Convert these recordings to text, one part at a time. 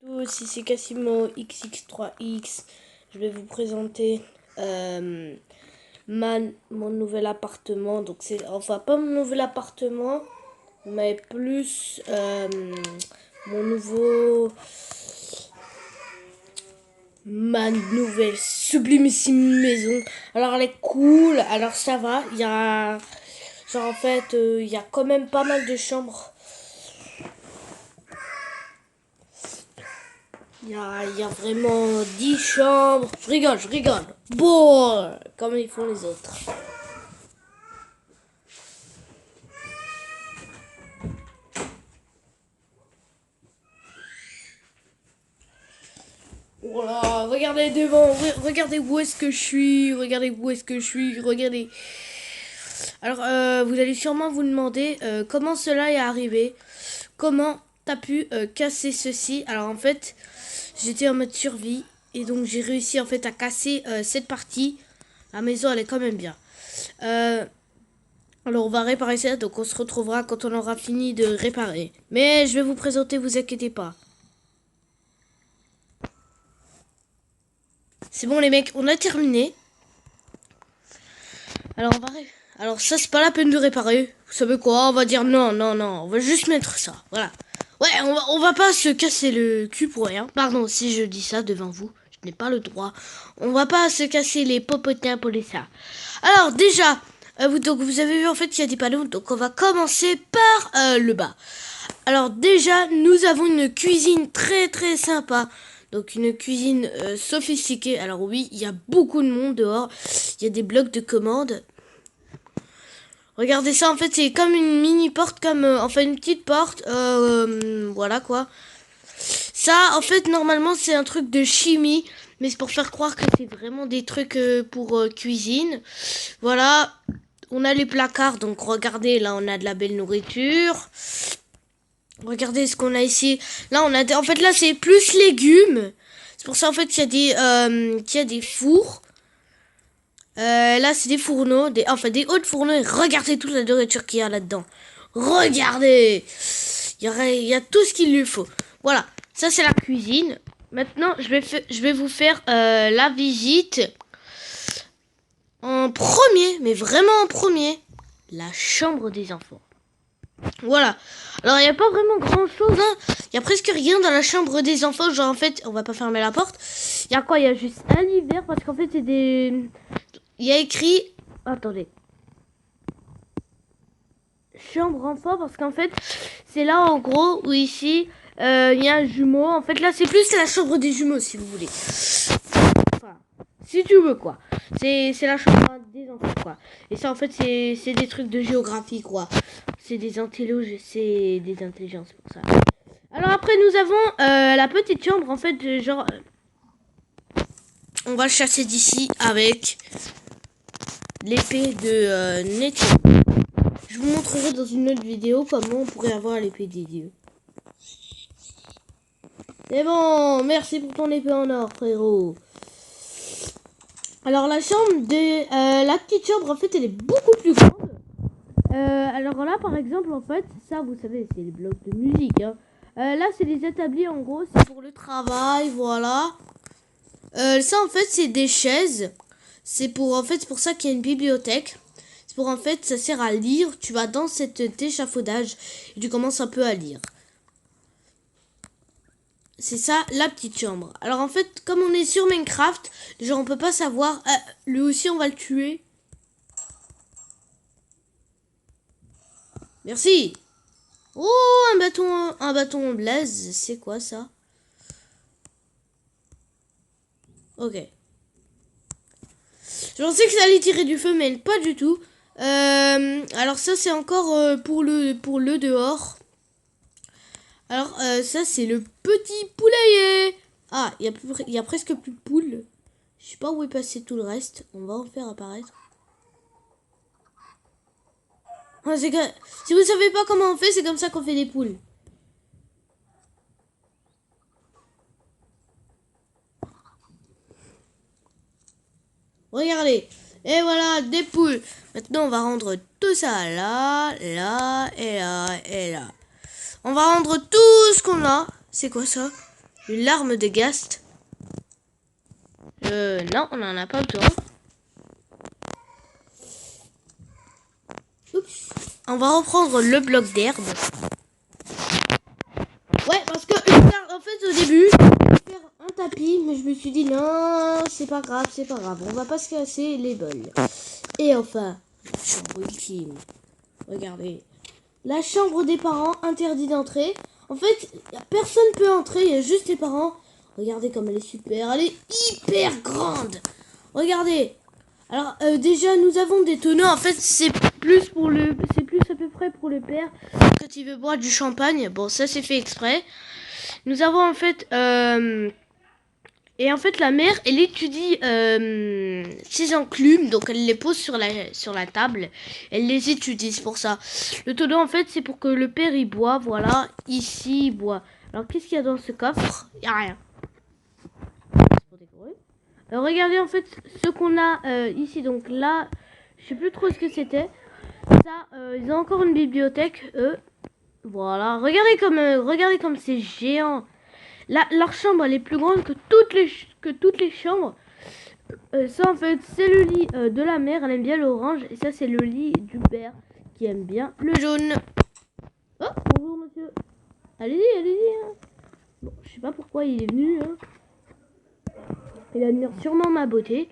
Ici c'est Cassimo XX3X. Je vais vous présenter mon nouvel appartement. Donc c'est enfin pas mon nouvel appartement, mais plus mon nouveau ma nouvelle sublimissime maison. Alors elle est cool. Alors ça va. Il y a genre en fait il y a quand même pas mal de chambres. Il y a vraiment 10 chambres. Je rigole, je rigole. Bon, comme ils font les autres. Voilà, regardez devant, regardez où est-ce que je suis, regardez où est-ce que je suis, regardez. Alors, vous allez sûrement vous demander comment cela est arrivé. Comment t'as pu casser ceci. Alors en fait, j'étais en mode survie et donc j'ai réussi en fait à casser cette partie. La maison elle est quand même bien. Alors on va réparer ça, donc on se retrouvera quand on aura fini de réparer. Mais je vais vous présenter, vous inquiétez pas. C'est bon les mecs, on a terminé. Alors on va Alors ça c'est pas la peine de réparer. Vous savez quoi, on va dire non, non, non, on va juste mettre ça, voilà. Ouais, on va pas se casser le cul pour rien. Pardon si je dis ça devant vous, je n'ai pas le droit. On va pas se casser les popotins pour les ça. Alors déjà, donc vous avez vu en fait qu'il y a des panneaux, donc on va commencer par le bas. Alors déjà, nous avons une cuisine très très sympa. Donc une cuisine sophistiquée. Alors oui, il y a beaucoup de monde dehors. Il y a des blocs de commande. Regardez ça, en fait c'est comme une mini porte, comme enfin une petite porte. Voilà quoi. Ça, en fait normalement c'est un truc de chimie. Mais c'est pour faire croire que c'est vraiment des trucs pour cuisine. Voilà. On a les placards, donc regardez, là on a de la belle nourriture. Regardez ce qu'on a ici. Là on a en fait là c'est plus légumes. C'est pour ça en fait qu'il y a des fours. Là c'est des fourneaux, des hauts fourneaux. Et regardez toute la nourriture qu'il y a là-dedans. Regardez. Il y a tout ce qu'il lui faut. Voilà, ça c'est la cuisine. Maintenant je vais vous faire la visite. En premier, mais vraiment en premier, la chambre des enfants. Voilà. Alors, il n'y a pas vraiment grand-chose. Hein. Il y a presque rien dans la chambre des enfants. Genre, en fait, on va pas fermer la porte. Il y a quoi? Il y a juste un hiver parce qu'en fait, c'est des... Il y a écrit... Attendez. Chambre enfant parce qu'en fait, c'est là, en gros, où ici, il y a un jumeau. En fait, là, c'est plus la chambre des jumeaux, si vous voulez. Enfin, si tu veux, quoi. C'est la chambre des enfants, quoi. Et ça, en fait, c'est des trucs de géographie, quoi. C'est des intelligences pour ça. Alors après, nous avons la petite chambre, en fait, genre... on va le chasser d'ici avec l'épée de Nettie. Je vous montrerai dans une autre vidéo comment on pourrait avoir l'épée des dieux. C'est bon, merci pour ton épée en or, frérot. Alors la chambre la petite chambre en fait elle est beaucoup plus grande. Alors là par exemple en fait ça vous savez c'est les blocs de musique. Hein. Là c'est les établis en gros c'est pour le travail voilà. Ça en fait c'est des chaises. C'est pour en fait c'est pour ça qu'il y a une bibliothèque. C'est pour en fait ça sert à lire. Tu vas dans cet échafaudage et tu commences un peu à lire. C'est ça, la petite chambre. Alors en fait, comme on est sur Minecraft, genre on peut pas savoir... lui aussi, on va le tuer. Merci. Oh, un bâton blaze. C'est quoi ça? Ok. Je pensais que ça allait tirer du feu, mais pas du tout. Alors ça, c'est encore pour le dehors. Alors ça, c'est le petit poulailler. Ah, il y a presque plus de poules. Je sais pas où est passé tout le reste. On va en faire apparaître. Ah, si vous savez pas comment on fait, c'est comme ça qu'on fait des poules. Regardez. Et voilà, des poules. Maintenant, on va rendre tout ça là, là, et là, et là. On va rendre tout ce qu'on a. C'est quoi ça? Une larme de Ghast. Non, on n'en a pas besoin. Oups. On va reprendre le bloc d'herbe. Ouais, parce que en fait au début, je voulais faire un tapis, mais je me suis dit non, c'est pas grave, on va pas se casser les bols. Et enfin, la chambre ultime. Regardez, la chambre des parents, interdit d'entrer. En fait, personne peut entrer, il y a juste les parents. Regardez comme elle est super, elle est hyper grande. Regardez. Alors déjà nous avons des tonneaux. En fait c'est plus à peu près pour le père quand il veut boire du champagne. Bon ça c'est fait exprès. Nous avons en fait et en fait la mère elle étudie ses enclumes, donc elle les pose sur la table. Elle les étudie, c'est pour ça. Le tonneau en fait c'est pour que le père il boit. Voilà, ici il boit. Alors qu'est-ce qu'il y a dans ce coffre? Il y a rien. Regardez en fait ce qu'on a ici. Donc là, je sais plus trop ce que c'était. Ça, ils ont encore une bibliothèque, eux. Voilà. Regardez comme c'est géant. Là, leur chambre elle est plus grande que toutes les chambres. Ça en fait c'est le lit de la mère. Elle aime bien l'orange. Et ça c'est le lit du père qui aime bien le jaune. Oh bonjour monsieur. Allez-y. Hein. Bon, je sais pas pourquoi il est venu. Hein. Il admire sûrement ma beauté.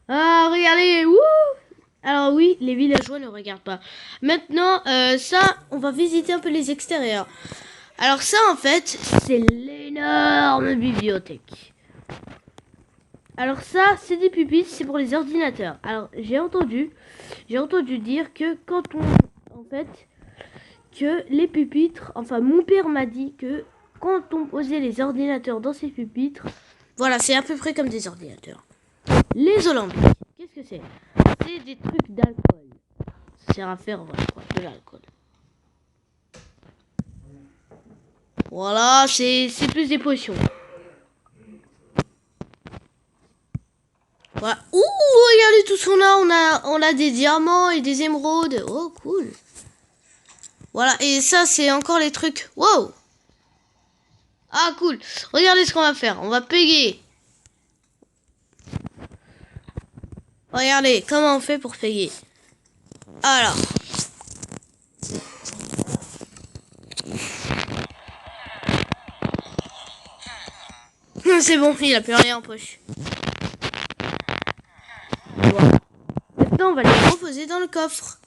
Ah, regardez, wouh! Alors oui, les villageois ne regardent pas. Maintenant, ça, on va visiter un peu les extérieurs. Alors ça, en fait, c'est l'énorme bibliothèque. Alors ça, c'est des pupitres, c'est pour les ordinateurs. Alors, j'ai entendu dire que en fait, que les pupitres, enfin, mon père m'a dit que quand on posait les ordinateurs dans ces pupitres, voilà, c'est à peu près comme des ordinateurs. Les Olympiques, qu'est-ce que c'est? C'est des trucs d'alcool. Ça sert à faire de l'alcool. Voilà, c'est plus des potions. Voilà. Ouh, regardez tout ce qu'on a. On a des diamants et des émeraudes. Oh, cool. Voilà, et ça, c'est encore les trucs. Wow. Ah, cool. Regardez ce qu'on va faire. On va payer. Regardez, comment on fait pour payer. Alors. C'est bon, il a plus rien en poche. Voilà. Maintenant, on va les reposer dans le coffre.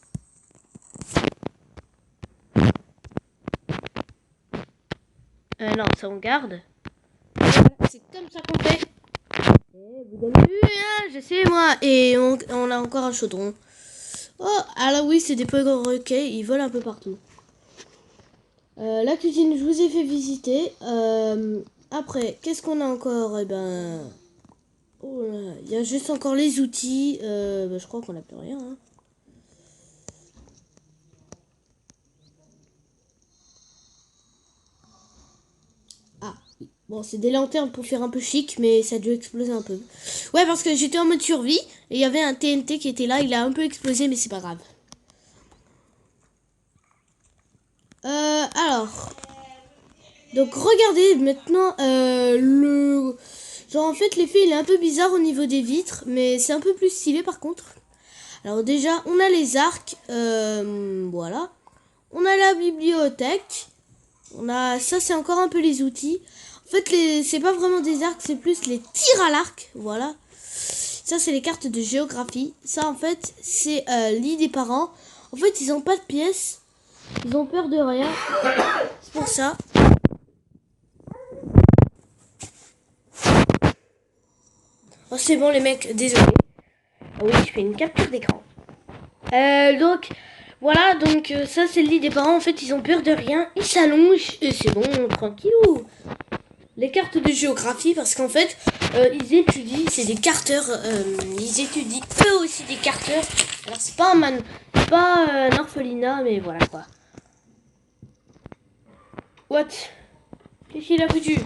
Non, ça on garde. C'est comme ça qu'on fait. Vous avez vu, hein, je sais moi. Et on a encore un chaudron. Oh, alors oui, c'est des perroquets, ils volent un peu partout. La cuisine, je vous ai fait visiter. Après, qu'est-ce qu'on a encore? Eh ben, oh là, il y a juste encore les outils. Je crois qu'on n'a plus rien. Hein. Ah, oui. Bon, c'est des lanternes pour faire un peu chic, mais ça a dû exploser un peu. Ouais, parce que j'étais en mode survie et il y avait un TNT qui était là. Il a un peu explosé, mais c'est pas grave. Alors, donc regardez maintenant genre en fait l'effet il est un peu bizarre au niveau des vitres, mais c'est un peu plus stylé par contre. Alors déjà on a les arcs, voilà, on a la bibliothèque, on a ça c'est encore un peu les outils. En fait c'est pas vraiment des arcs, c'est plus les tirs à l'arc, voilà. Ça c'est les cartes de géographie. Ça en fait c'est lit des parents. En fait ils ont pas de pièces. Ils ont peur de rien. C'est pour ça. Oh, c'est bon les mecs, désolé. Oh oui, je fais une capture d'écran. Donc, voilà, donc ça c'est le lit des parents. En fait, ils ont peur de rien. Ils s'allongent et c'est bon, tranquillou. Les cartes de géographie, parce qu'en fait, ils étudient, c'est des carteurs. Ils étudient eux aussi des carteurs. Alors, c'est pas un orphelinat, mais voilà quoi. What? Qu'est-ce qu'il a foutu?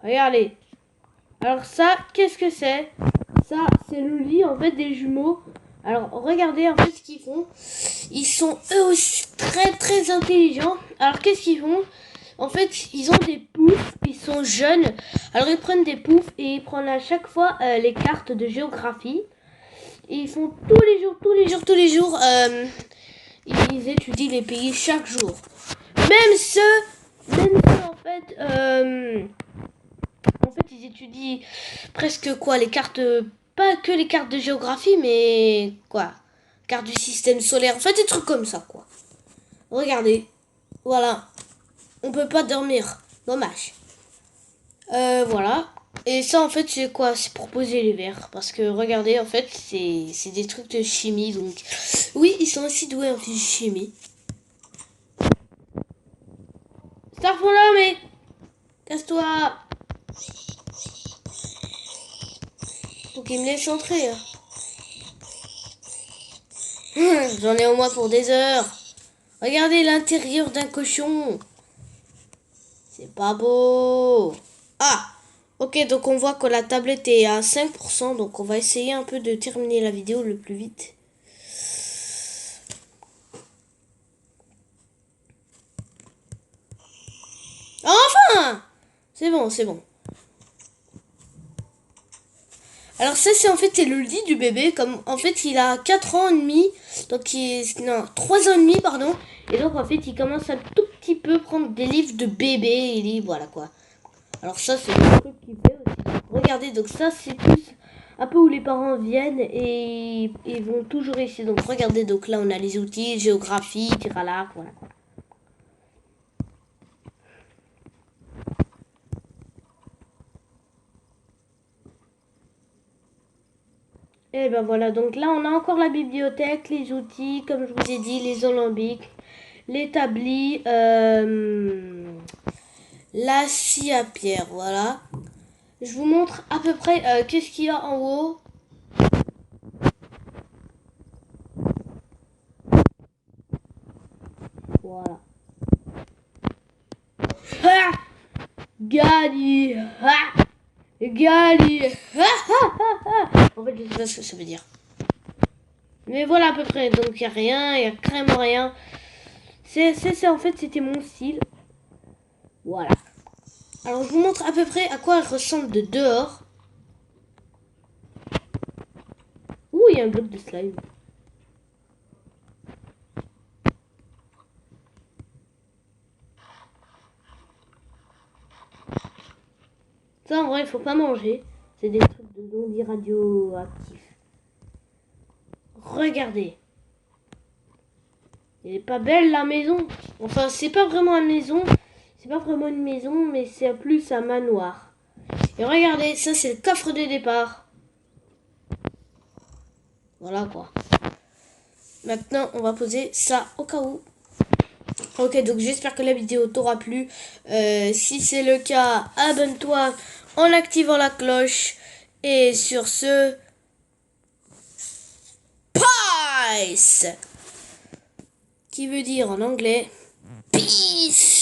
Regardez. Alors ça, qu'est-ce que c'est? Ça, c'est le lit en fait des jumeaux. Alors regardez en fait ce qu'ils font. ils sont eux aussi très intelligents. Alors qu'est-ce qu'ils font? En fait, ils ont des poufs, ils sont jeunes. Alors ils prennent des poufs et ils prennent à chaque fois les cartes de géographie. Et ils font tous les jours, ils étudient les pays chaque jour. Même ceux en fait, ils étudient presque quoi, les cartes, pas que les cartes de géographie, mais quoi, cartes du système solaire, en fait, des trucs comme ça, quoi. Regardez, voilà, on peut pas dormir, dommage. Voilà. Et ça, en fait, c'est quoi? C'est pour poser les verres. Parce que, regardez, en fait, c'est des trucs de chimie. Donc, oui, ils sont aussi doués en chimie. Starfall là, mais... Casse-toi. Faut qu'il me laisse entrer. Hein. J'en ai au moins pour des heures. Regardez l'intérieur d'un cochon. C'est pas beau. Ah! Ok, donc on voit que la tablette est à 5%. Donc on va essayer un peu de terminer la vidéo le plus vite. Enfin! C'est bon, c'est bon. Alors ça, c'est en fait c'est le lit du bébé. Comme en fait il a 4 ans et demi. Donc non, 3 ans et demi, pardon. Et donc en fait il commence à tout petit peu prendre des livres de bébé. Et il voilà quoi. Alors ça c'est le truc qui fait aussi. Regardez, donc ça c'est plus un peu où les parents viennent et ils vont toujours ici. Donc regardez, donc là on a les outils, géographie, tir à l'arc, voilà quoi. Et ben voilà, donc là on a encore la bibliothèque, les outils, comme je vous ai dit, les alambics, l'établi, la scie à pierre, voilà. Je vous montre à peu près qu'est-ce qu'il y a en haut. Voilà. Ah, Gali, ah, Gali, en fait, je sais pas ce que ça veut dire. Mais voilà à peu près. Donc il n'y a rien, il n'y a carrément rien. En fait, c'était mon style. Voilà. Alors je vous montre à peu près à quoi elle ressemble de dehors. Ouh, il y a un bloc de slime. Ça, en vrai, il faut pas manger. C'est des trucs de zombies radioactifs. Regardez. Elle est pas belle, la maison. Enfin, c'est pas vraiment une maison. C'est pas vraiment une maison, mais c'est plus un manoir. Et regardez, ça, c'est le coffre de départ. Voilà, quoi. Maintenant, on va poser ça au cas où. Ok, donc j'espère que la vidéo t'aura plu. Si c'est le cas, abonne-toi en activant la cloche. Et sur ce, peace, qui veut dire en anglais peace.